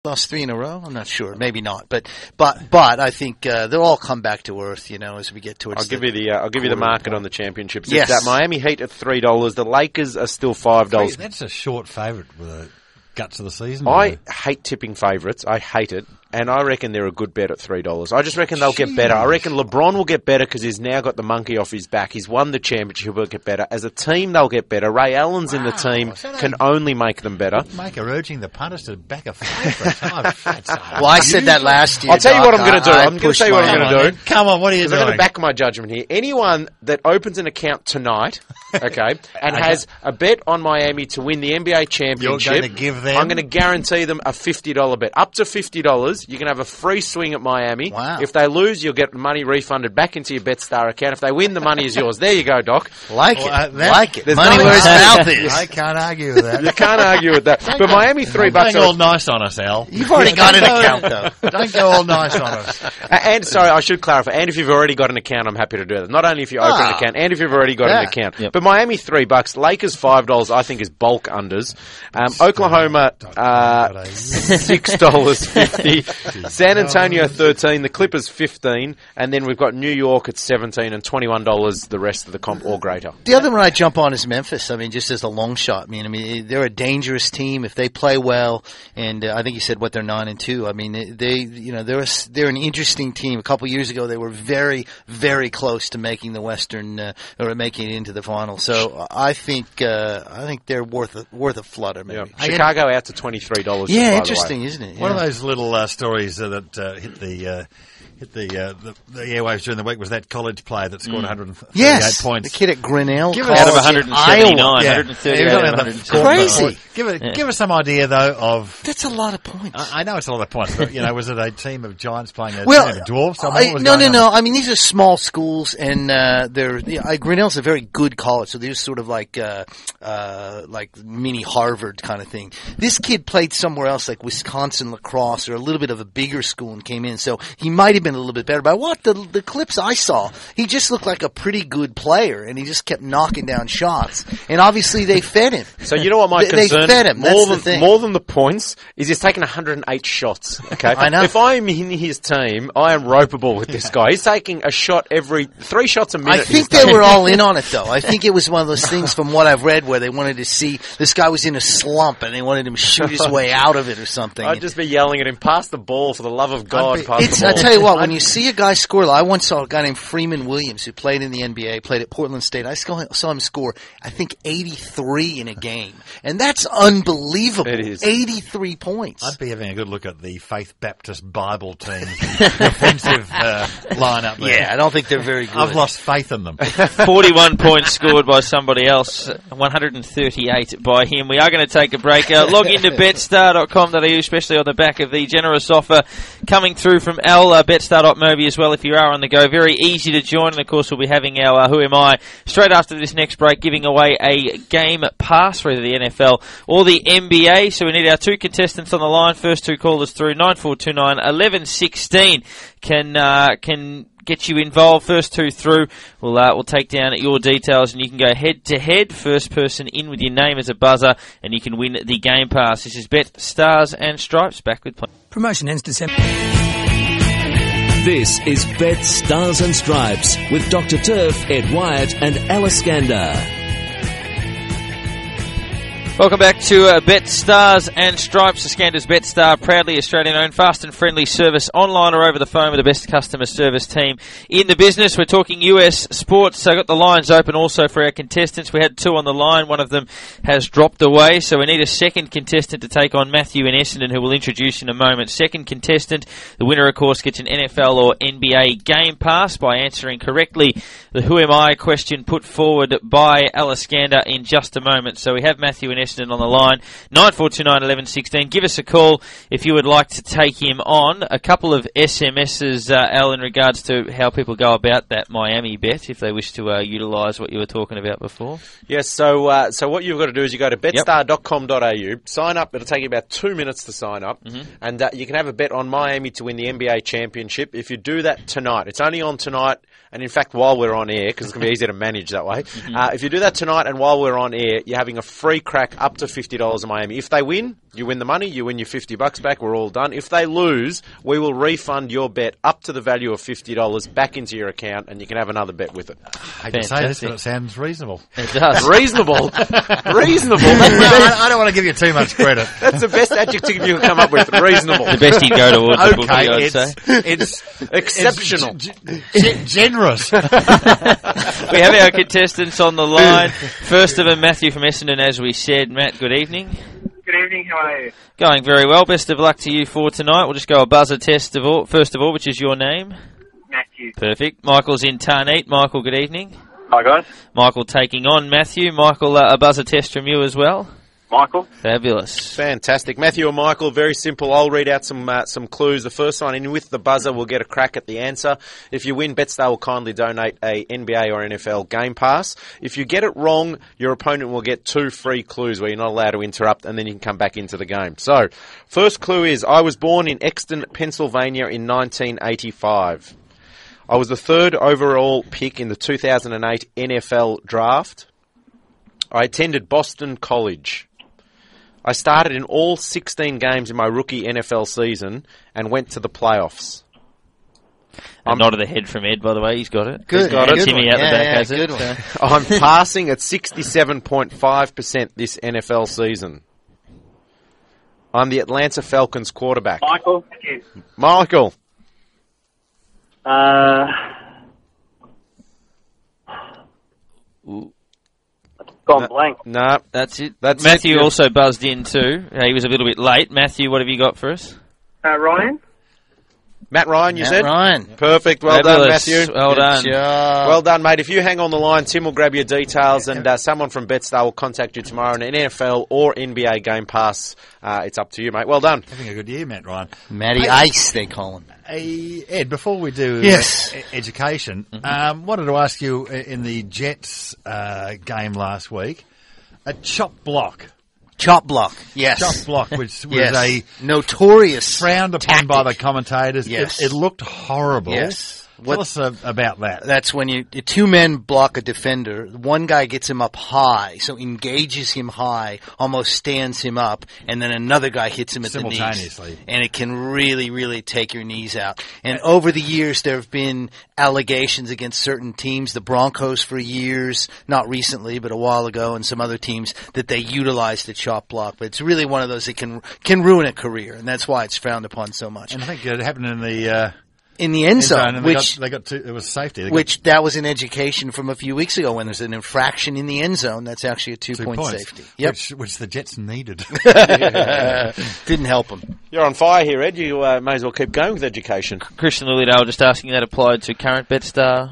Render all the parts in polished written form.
lost 3 in a row? I'm not sure. Maybe not. But I think they'll all come back to earth, as we get towards I'll give you the market on the championships. Yes. It's that Miami Heat at $3. The Lakers are still $5. That's a short favourite with the guts of the season. I hate tipping favourites. I hate it. And I reckon they're a good bet at $3. I just reckon they'll get better. I reckon LeBron will get better because he's now got the monkey off his back. He's won the championship. He'll get better. As a team, they'll get better. Ray Allen's in the team. Can only make them better. Maker urging the punters to back a favourite. Well, I said that last year. I'll tell you what I'm going to do. I'm going to tell you what I'm going to do. Come on, what are you doing? I'm going to back my judgment here. Anyone that opens an account tonight, okay, and has a bet on Miami to win the NBA championship, you're going to give them? I'm going to guarantee them a $50 bet. Up to $50, you can have a free swing at Miami. Wow. If they lose, you'll get money refunded back into your Betstar account. If they win, the money is yours. There you go, Doc. Like it. There's money where his mouth is. I can't argue with that. You can't argue with that. But Miami $3. Don't go all nice on us, Al. You've already got an account, though. Don't go all nice on us. And sorry, I should clarify. And if you've already got an account, I'm happy to do that. Not only if you open an account, and if you've already got an account. Yep. But Miami $3, Lakers $5. I think is bulk unders. Oklahoma $6.50. San Antonio 13. The Clippers 15, and then we've got New York at 17 and $21. The rest of the comp or greater. The other one I jump on is Memphis. I mean, just as a long shot. I mean, they're a dangerous team if they play well. And I think you said they're 9-2. I mean, they're an interesting team. A couple years ago, they were very, very close to making the Western or making it into the final. So I think they're worth a flutter. Maybe Chicago out to $23. Yeah, interesting, isn't it? Yeah. One of those little stories that hit the airwaves during the week was that college player that scored 138 points. The kid at Grinnell. Out of 179, Iowa. 138 out of 170. Crazy. Give us some idea, though, of... That's a lot of points. I know it's a lot of points, but, was it a team of giants playing a team of dwarfs? No. I mean, these are small schools, and Grinnell's a very good college, so they're sort of like mini Harvard kind of thing. This kid played somewhere else, like Wisconsin lacrosse, or a little bit of a bigger school, and came in, so he might have been a little bit better. But the clips I saw, he just looked like a pretty good player, and he just kept knocking down shots. And obviously they fed him. So you know what my concern? They fed him. More than the points is he's taken 108 shots. Okay, I know. If I'm in his team, I am ropeable with this guy. He's taking a shot every 3 shots a minute. I think they were all in on it, though. I think it was one of those things from what I've read where they wanted to see this guy was in a slump and they wanted him to shoot his way out of it or something. I'd just be yelling at him, pass the ball, for the love of God, pass the ball. I tell you what, when you see a guy score, I once saw a guy named Freeman Williams who played in the NBA, played at Portland State. I saw him score, I think, 83 in a game. And that's unbelievable. It is. 83 points. I'd be having a good look at the Faith Baptist Bible team's defensive lineup there. Yeah, I don't think they're very good. I've lost faith in them. 41 points scored by somebody else, 138 by him. We are going to take a break. Log into betstar.com.au, especially on the back of the generous offer coming through from Al, betstar.mobi as well if you are on the go. Very easy to join, and of course we'll be having our Who Am I straight after this next break, giving away a game pass for either the NFL or the NBA. So we need our 2 contestants on the line. First 2 callers through 9429 1116 can get you involved. First 2 through, we'll take down your details and you can go head to head. First person in with your name as a buzzer, and you can win the game pass. This is Bet Stars and Stripes. Back with play. Promotion ends December. This is Bet Stars and Stripes with Dr. Turf, Ed Wyatt and Alice Gander. Welcome back to Bet Stars and Stripes. The Scander's Betstar, proudly Australian-owned, fast and friendly service online or over the phone with the best customer service team in the business. We're talking US sports. So I got the lines open also for our contestants. We had 2 on the line. One of them has dropped away, so we need a second contestant to take on Matthew in Essendon, who we'll introduce in a moment. Second contestant, the winner, of course, gets an NFL or NBA game pass by answering correctly the Who Am I question put forward by Alice Gander in just a moment. So we have Matthew in Essendon on the line, 9429 1116. Give us a call if you would like to take him on. A couple of SMSs, Al, in regards to how people go about that Miami bet, if they wish to utilise what you were talking about before. Yes, so what you've got to do is you go to betstar.com.au, sign up. It'll take you about 2 minutes to sign up, and you can have a bet on Miami to win the NBA championship. If you do that tonight, it's only on tonight, and in fact while we're on air, because it's going to be easier to manage that way. If you do that tonight and while we're on air, you're having a free crack up to $50 in Miami. If they win, You win the money, you win your $50 back, we're all done. If they lose, we will refund your bet up to the value of $50 back into your account, and you can have another bet with it. I can say this, but it sounds reasonable. It does. Reasonable? Reasonable? I don't want to give you too much credit. That's the best adjective you can come up with. Reasonable. The best he'd go towards the bookie, I'd say. It's exceptional. Generous. We have our contestants on the line. First of them, Matthew from Essendon, as we said. Matt, good evening. Good evening, how are you? Going very well. Best of luck to you for tonight. We'll just go a buzzer test first of all, which is your name. Matthew. Perfect. Michael's in Tarneet. Michael, good evening. Hi, guys. Michael taking on Matthew. Michael, a buzzer test from you as well. Michael. Fabulous. Fantastic. Matthew and Michael, very simple. I'll read out some clues. The first one, and with the buzzer, we'll get a crack at the answer. If you win, Betstar will kindly donate a NBA or NFL Game Pass. If you get it wrong, your opponent will get 2 free clues where you're not allowed to interrupt, and then you can come back into the game. So, first clue is, I was born in Exton, Pennsylvania in 1985. I was the 3rd overall pick in the 2008 NFL Draft. I attended Boston College. I started in all 16 games in my rookie NFL season and went to the playoffs. A nod of the head from Ed, by the way. He's got it. Good. He's got it. Good Timmy one. out the back has good it. one. I'm passing at 67.5% this NFL season. I'm the Atlanta Falcons quarterback. Michael. Michael. Gone blank. No. That's it. That's Matthew it. also buzzed in too. He was a little bit late. Matthew, what have you got for us? Ryan. Matt Ryan, you Matt said? Ryan. Perfect. Well done, Fabulous. Matthew. Well done. Good job. Well done, mate. If you hang on the line, Tim will grab your details, and someone from Betstar will contact you tomorrow on an NFL or NBA Game Pass. It's up to you, mate. Well done. Having a good year, Matt Ryan. Matty Ice, they call him. Ed, before we do Yes. education, wanted to ask you in the Jets game last week, a chop block. Chop block, yes. Chop block, which was Yes. a notorious frowned upon tactic by the commentators. Yes. It looked horrible. Yes. Tell us about that. That's when 2 men block a defender. One guy gets him up high, so engages him high, almost stands him up, and then another guy hits him at the knees. Simultaneously. And it can really, really take your knees out. And over the years, there have been allegations against certain teams, the Broncos for years, not recently, but a while ago, and some other teams, that they utilize the chop block. But it's really one of those that can ruin a career, and that's why it's frowned upon so much. And I think it happened in the end zone, and which they got it was safety. that was an education from a few weeks ago when there's an infraction in the end zone. That's actually a 2-point safety. Yep. Which the Jets needed. Didn't help them. You're on fire here, Ed. You may as well keep going with education. Christian Lilydale just asking that applied to current Betstar.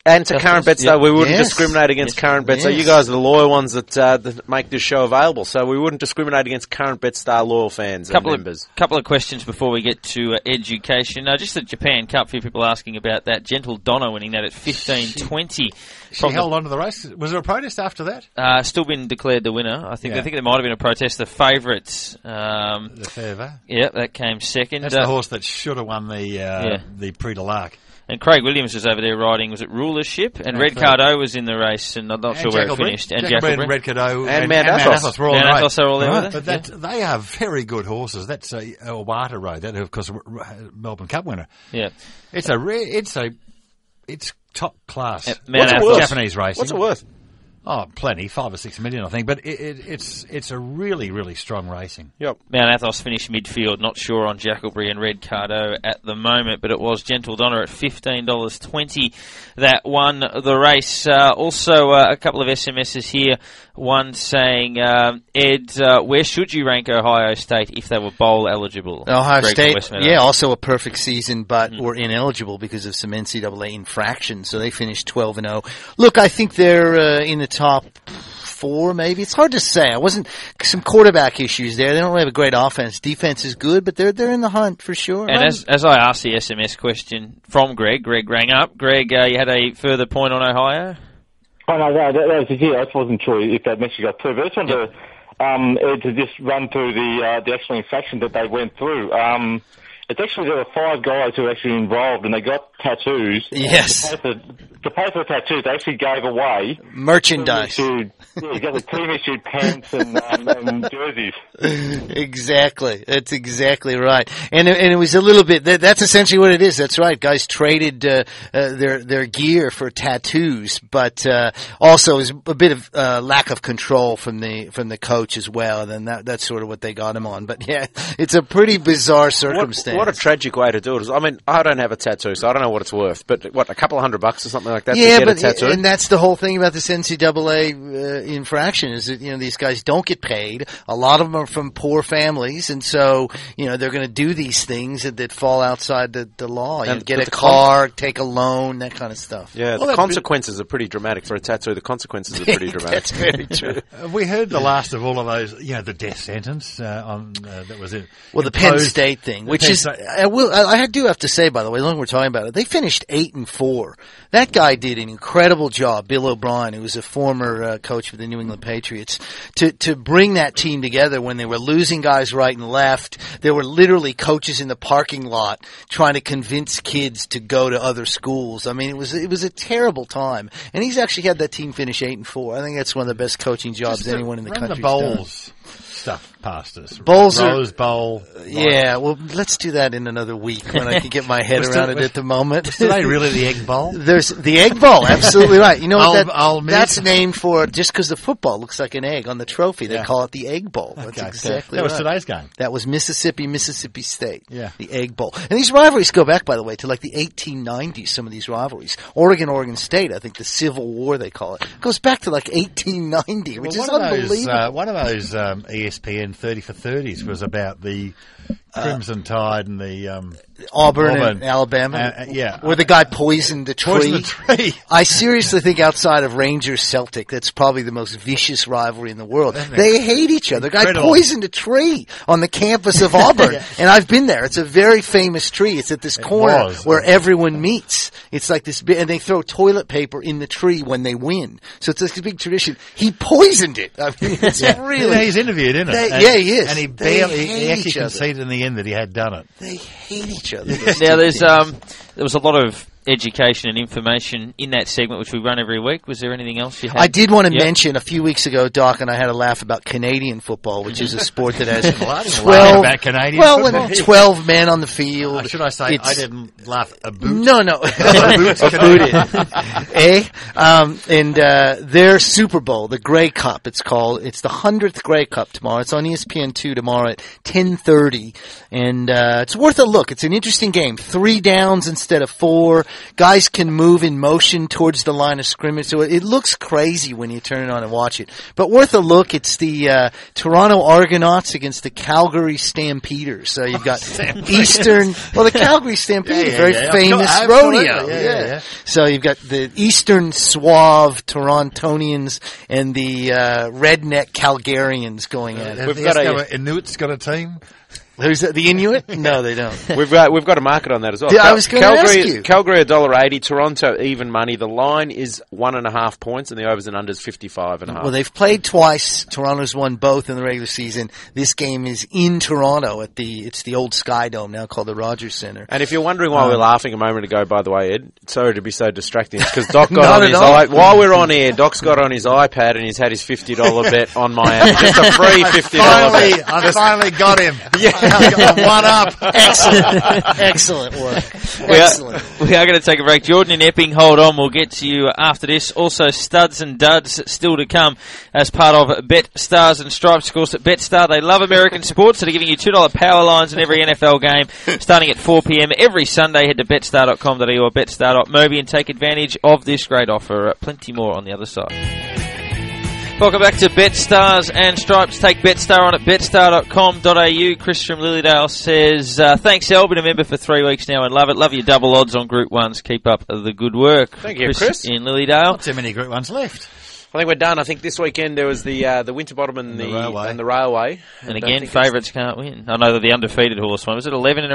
And to current Betstar, we wouldn't Yes. discriminate against current Betstar. Yes. You guys are the loyal ones that make this show available, so we wouldn't discriminate against current Betstar loyal fans and members. Couple of questions before we get to education. Just the Japan Cup, a few people asking about that. Gentle Donna winning that at 15.20. She held on to the race. Was there a protest after that? Still been declared the winner. I think Yeah. there might have been a protest. The favourites. The Fever. Yeah, that came second. That's the horse that should have won the Prix de l'Arc. And Craig Williams was over there riding, was it Rulership? And Red Cardo was in the race, and I'm not sure where it finished. And Jackalbreen, Red Cardo, and Mount Athos. were all Mount right. Athos are all there with it. But they are very good horses. That's Owata Road. That, of course, Melbourne Cup winner. Yeah. It's top class. Mount What's it Athos. worth? Japanese racing. What's it worth? Oh, plenty, 5 or 6 million, I think. But it's a really, really strong racing. Yep. Mount Athos finished midfield, not sure on Jackalbree and Red Cardo at the moment, but it was Gentle Donna at $15.20 that won the race. Also, a couple of SMSs here. One saying, Ed, where should you rank Ohio State if they were bowl eligible? Ohio Greg State, from West Meadows. yeah, also a perfect season, but were ineligible because of some NCAA infractions, so they finished 12-0. Look, I think they're in the top 4, maybe. It's hard to say. Some quarterback issues there. They don't really have a great offense. Defense is good, but they're in the hunt for sure. And as I asked the SMS question from Greg rang up. Greg, you had a further point on Ohio? Oh, no, that was just it. I just wasn't sure if that message got through. But I just wanted to just run through the actual infraction that they went through. It's actually, there were 5 guys who were actually involved, and they got tattoos. Yes. to pay for the tattoos, they actually gave away merchandise. Team-issued pants and jerseys. Exactly. That's exactly right. And it was a little bit, that's essentially what it is. That's right. Guys traded their gear for tattoos, but also is a bit of lack of control from the coach as well. And then that's sort of what they got him on. But yeah, it's a pretty bizarre circumstance. What a tragic way to do it. I mean, I don't have a tattoo, so I don't know what it's worth. But what, a couple of $100 or something like that to get a tattoo? And that's the whole thing about this NCAA infraction is that, these guys don't get paid. A lot of them are from poor families, and so, they're going to do these things that fall outside the law. You get a car, take a loan, that kind of stuff. Yeah, the consequences are pretty dramatic. For a tattoo, the consequences are pretty dramatic. That's very true. We heard the last of all of those, the death sentence that was it. Well, the Penn State thing, which is, I do have to say, by the way, long we're talking about it, they finished 8-4. That guy did an incredible job, Bill O'Brien, who was a former coach for the New England Patriots, to bring that team together when they were losing guys right and left. There were literally coaches in the parking lot trying to convince kids to go to other schools. I mean, it was a terrible time. And he's actually had that team finish 8-4. I think that's one of the best coaching jobs anyone in the country's done. Stuff past us. Rose Bowl. Yeah, well, let's do that in another week when I can get my head around it at the moment. Was today really the Egg Bowl? There's the Egg Bowl, absolutely right. You know what that's named for, just because the football looks like an egg on the trophy. They call it the Egg Bowl. That's exactly right. That was right. today's game. That was Mississippi State. Yeah. The Egg Bowl. And these rivalries go back, by the way, to like the 1890s, some of these rivalries. Oregon State, I think the Civil War, they call it, goes back to like 1890, which is unbelievable. One of those ESPN 30 for 30s was about the Crimson Tide and the Auburn and Alabama. Where the guy poisoned the tree. I seriously think outside of Rangers-Celtic, that's probably the most vicious rivalry in the world. They hate each other. The guy poisoned a tree on the campus of Auburn. And I've been there. It's a very famous tree. It's at this corner where everyone meets. It's like this big, and they throw toilet paper in the tree when they win. So it's this big tradition. He poisoned it. I mean, it's really... He's interviewed, isn't it? He is. And he actually conceded in the end that he had done it. They hate each other. Now, there was a lot of education and information in that segment, which we run every week. Was there anything else you had? I did want to mention a few weeks ago, Doc, and I had a laugh about Canadian football, which is a sport that has 12. About Canadian football? When 12 men on the field. Should I say I didn't laugh a boot? No. And their Super Bowl, the Grey Cup, it's called. It's the 100th Grey Cup tomorrow. It's on ESPN2 tomorrow at 10:30, and it's worth a look. It's an interesting game. 3 downs instead of 4. Guys can move in motion towards the line of scrimmage, so it looks crazy when you turn it on and watch it. But worth a look. It's the Toronto Argonauts against the Calgary Stampeders. So you've got the Calgary Stampeders, very famous rodeo. Yeah. So you've got the Eastern Suave Torontonians and the redneck Calgarians going at it. Inuit's got a team. Who's that, the Inuit? No, they don't. We've got a market on that as well. I was going to ask you. Calgary $1.80, Toronto even money. The line is 1.5 points, and the overs and unders 55.5. Well, they've played twice. Toronto's won both in the regular season. This game is in Toronto it's the old Sky Dome now called the Rogers Centre. And if you're wondering why we're laughing a moment ago, by the way, Ed, sorry to be so distracting, it's because Doc got on his while we're on air, Doc's got on his iPad and he's had his $50 bet on Miami. Just a free $50 bet. I finally got him. One up. Excellent work. We are going to take a break. Jordan and Epping, hold on. We'll get to you after this. Also, studs and duds still to come as part of Betstars and Stripes. Of course, at Betstar, they love American sports, so they're giving you $2 power lines in every NFL game starting at 4 p.m. every Sunday. Head to betstar.com.au or betstar.mobi and take advantage of this great offer. Plenty more on the other side. Welcome back to Betstars and Stripes. Take Betstar on at betstar.com.au. Chris from Lilydale says, thanks, El. Been a member for 3 weeks now and love it. Love your double odds on Group 1s. Keep up the good work. Thank you, Chris. In Lilydale. Not too many Group 1s left. I think we're done. I think this weekend there was the Winterbottom and the Railway. And again, favourites can't win. I know that the undefeated horse one. Was it 11 in a